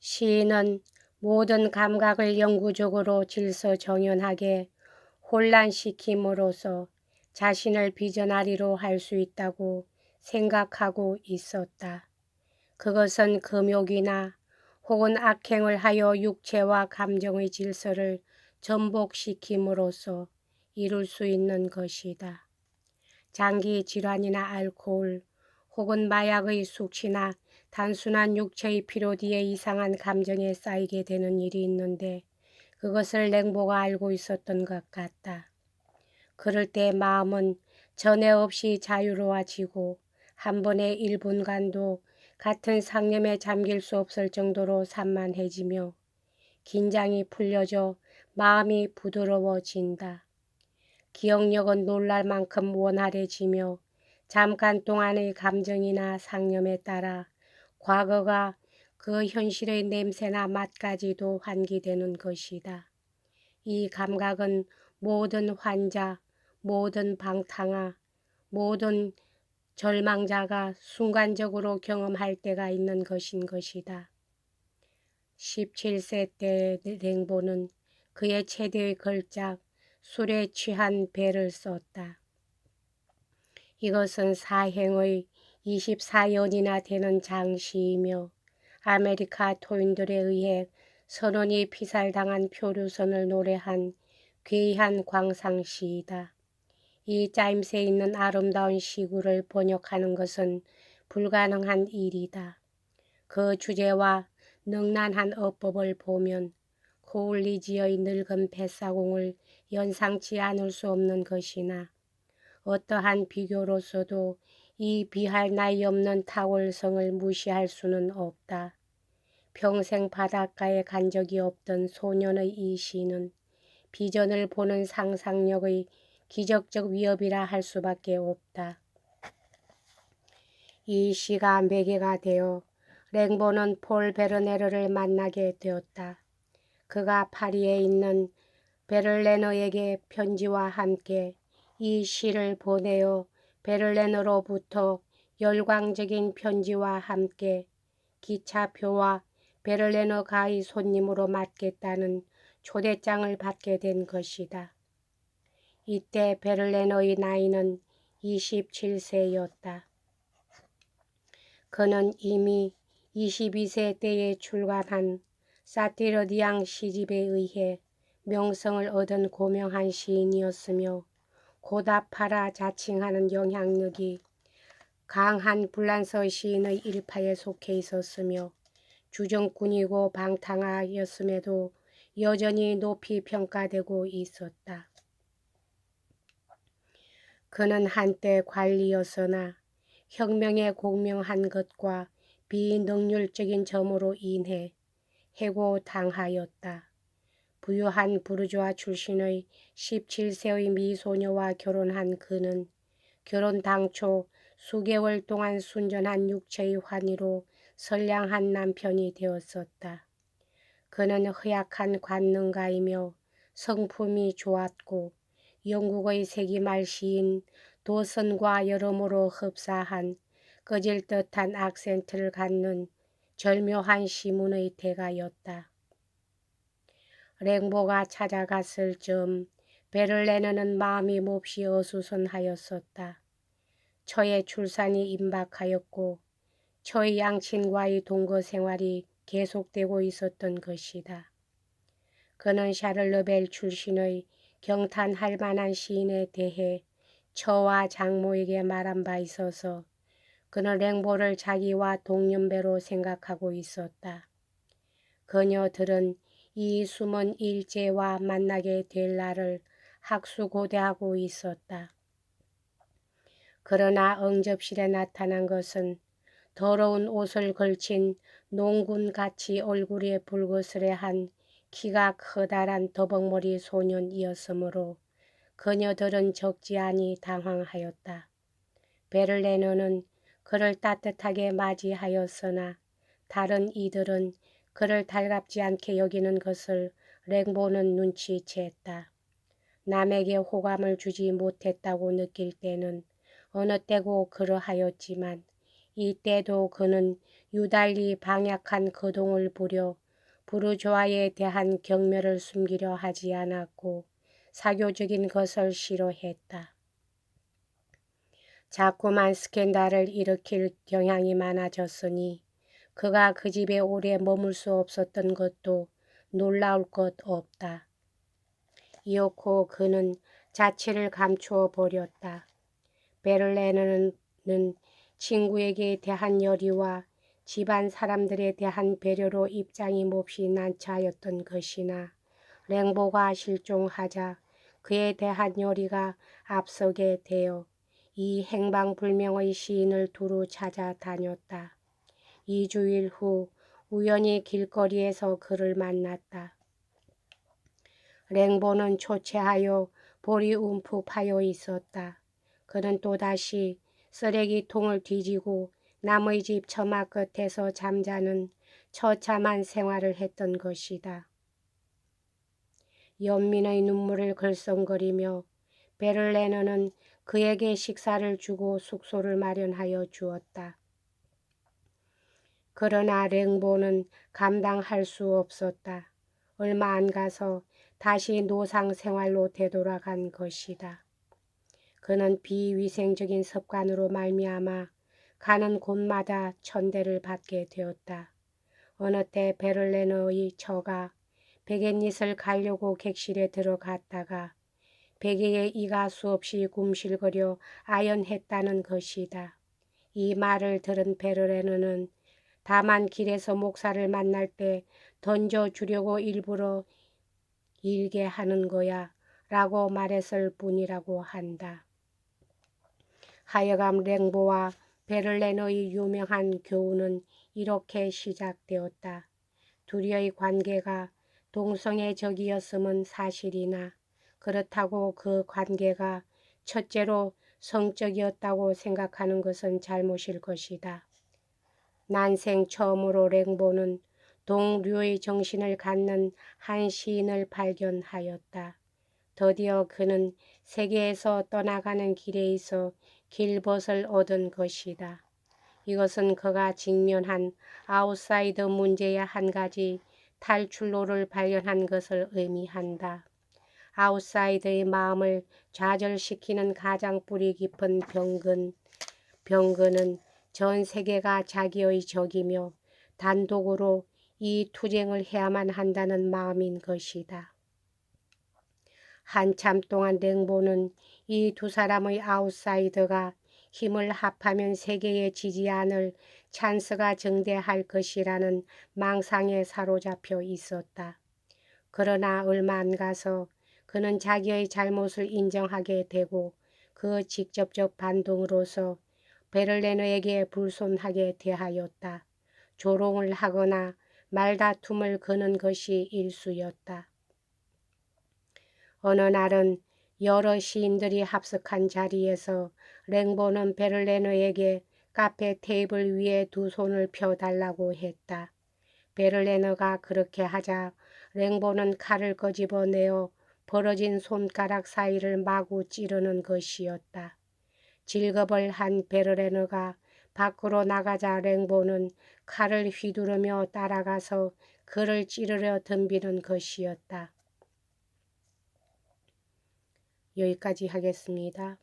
시인은 모든 감각을 영구적으로 질서정연하게 혼란시킴으로써 자신을 비전하리로 할 수 있다고 생각하고 있었다. 그것은 금욕이나 혹은 악행을 하여 육체와 감정의 질서를 전복시킴으로써 이룰 수 있는 것이다. 장기 질환이나 알코올 혹은 마약의 숙취나 단순한 육체의 피로 뒤에 이상한 감정에 쌓이게 되는 일이 있는데 그것을 랭보가 알고 있었던 것 같다. 그럴 때 마음은 전에 없이 자유로워지고 한 번에 1분간도 같은 상념에 잠길 수 없을 정도로 산만해지며 긴장이 풀려져 마음이 부드러워진다. 기억력은 놀랄 만큼 원활해지며 잠깐 동안의 감정이나 상념에 따라 과거가 그 현실의 냄새나 맛까지도 환기되는 것이다. 이 감각은 모든 환자, 모든 방탕아, 모든 절망자가 순간적으로 경험할 때가 있는 것인 것이다. 17세 때 랭보는 그의 최대의 걸작 술에 취한 배를 썼다. 이것은 사행의 24년이나 되는 장시이며 아메리카 토인들에 의해 선원이 피살당한 표류선을 노래한 괴이한 광상시이다. 이 짜임새에 있는 아름다운 시구를 번역하는 것은 불가능한 일이다. 그 주제와 능란한 어법을 보면 코울리지의 늙은 뱃사공을 연상치 않을 수 없는 것이나 어떠한 비교로서도 이 비할 나위 없는 탁월성을 무시할 수는 없다. 평생 바닷가에 간 적이 없던 소년의 이 시는 비전을 보는 상상력의 기적적 위협이라 할 수밖에 없다. 이 시가 매개가 되어 랭보는 폴 베르네르를 만나게 되었다. 그가 파리에 있는 베를레너에게 편지와 함께 이 시를 보내어 베를레너로부터 열광적인 편지와 함께 기차표와 베를레너 가의 손님으로 맡겠다는 초대장을 받게 된 것이다. 이때 베를레너의 나이는 27세였다. 그는 이미 22세 때에 출간한 사티르디앙 시집에 의해 명성을 얻은 고명한 시인이었으며 고다파라 자칭하는 영향력이 강한 불란서 시인의 일파에 속해 있었으며 주정꾼이고 방탕하였음에도 여전히 높이 평가되고 있었다. 그는 한때 관리였으나 혁명에 공명한 것과 비능률적인 점으로 인해 해고당하였다. 부유한 부르주아 출신의 17세의 미소녀와 결혼한 그는 결혼 당초 수개월 동안 순전한 육체의 환희로 선량한 남편이 되었었다. 그는 허약한 관능가이며 성품이 좋았고 영국의 세기말 시인 도슨과 여러모로 흡사한 꺼질 듯한 악센트를 갖는 절묘한 시문의 대가였다. 랭보가 찾아갔을 즈음 베를레너는 마음이 몹시 어수선하였었다. 처의 출산이 임박하였고 처의 양친과의 동거 생활이 계속되고 있었던 것이다. 그는 샤를르벨 출신의 경탄할 만한 시인에 대해 처와 장모에게 말한 바 있어서 그는 랭보를 자기와 동년배로 생각하고 있었다. 그녀들은 이 숨은 일제와 만나게 될 날을 학수고대하고 있었다. 그러나 응접실에 나타난 것은 더러운 옷을 걸친 농군같이 얼굴에 불그스레한 키가 커다란 더벅머리 소년이었으므로 그녀들은 적지 않이 당황하였다. 베를레너는 그를 따뜻하게 맞이하였으나 다른 이들은 그를 달갑지 않게 여기는 것을 랭보는 눈치챘다. 남에게 호감을 주지 못했다고 느낄 때는 어느 때고 그러하였지만 이때도 그는 유달리 방약한 거동을 부려 부르주아에 대한 경멸을 숨기려 하지 않았고 사교적인 것을 싫어했다. 자꾸만 스캔들을 일으킬 경향이 많아졌으니 그가 그 집에 오래 머물 수 없었던 것도 놀라울 것 없다. 이윽고 그는 자취를 감추어 버렸다. 베를레르는 친구에게 대한 열의와 집안 사람들에 대한 배려로 입장이 몹시 난처하였던 것이나 랭보가 실종하자 그에 대한 열의가 앞서게 되어 이 행방불명의 시인을 두루 찾아다녔다. 2주일 후 우연히 길거리에서 그를 만났다. 랭보는 초췌하여 볼이 움푹 파여 있었다. 그는 또다시 쓰레기통을 뒤지고 남의 집 처마 끝에서 잠자는 처참한 생활을 했던 것이다. 연민의 눈물을 글썽거리며 베를레너는 그에게 식사를 주고 숙소를 마련하여 주었다. 그러나 랭보는 감당할 수 없었다. 얼마 안 가서 다시 노상 생활로 되돌아간 것이다. 그는 비위생적인 습관으로 말미암아 가는 곳마다 천대를 받게 되었다. 어느 때 베를레너의 처가 베갯잇을 갈려고 객실에 들어갔다가 베개에 이가 수없이 굼실거려 아연했다는 것이다. 이 말을 들은 베를레너는 다만 길에서 목사를 만날 때 던져주려고 일부러 일게 하는 거야 라고 말했을 뿐이라고 한다. 하여간 랭보와 베를레너의 유명한 교훈은 이렇게 시작되었다. 둘이의 관계가 동성애 적이었음은 사실이나 그렇다고 그 관계가 첫째로 성적이었다고 생각하는 것은 잘못일 것이다. 난생 처음으로 랭보는 동류의 정신을 갖는 한 시인을 발견하였다. 드디어 그는 세계에서 떠나가는 길에 있어 길벗을 얻은 것이다. 이것은 그가 직면한 아웃사이더 문제의 한 가지 탈출로를 발견한 것을 의미한다. 아웃사이더의 마음을 좌절시키는 가장 뿌리 깊은 병근은 전 세계가 자기의 적이며 단독으로 이 투쟁을 해야만 한다는 마음인 것이다. 한참 동안 랭보는 이 두 사람의 아웃사이더가 힘을 합하면 세계에 지지 않을 찬스가 증대할 것이라는 망상에 사로잡혀 있었다. 그러나 얼마 안 가서 그는 자기의 잘못을 인정하게 되고 그 직접적 반동으로서 베를레너에게 불손하게 대하였다. 조롱을 하거나 말다툼을 거는 것이 일쑤였다. 어느 날은 여러 시인들이 합석한 자리에서 랭보는 베를레너에게 카페 테이블 위에 두 손을 펴달라고 했다. 베를레너가 그렇게 하자 랭보는 칼을 꺼집어내어 벌어진 손가락 사이를 마구 찌르는 것이었다. 질겁을 한 베를레너가 밖으로 나가자 랭보는 칼을 휘두르며 따라가서 그를 찌르려 덤비는 것이었다. 여기까지 하겠습니다.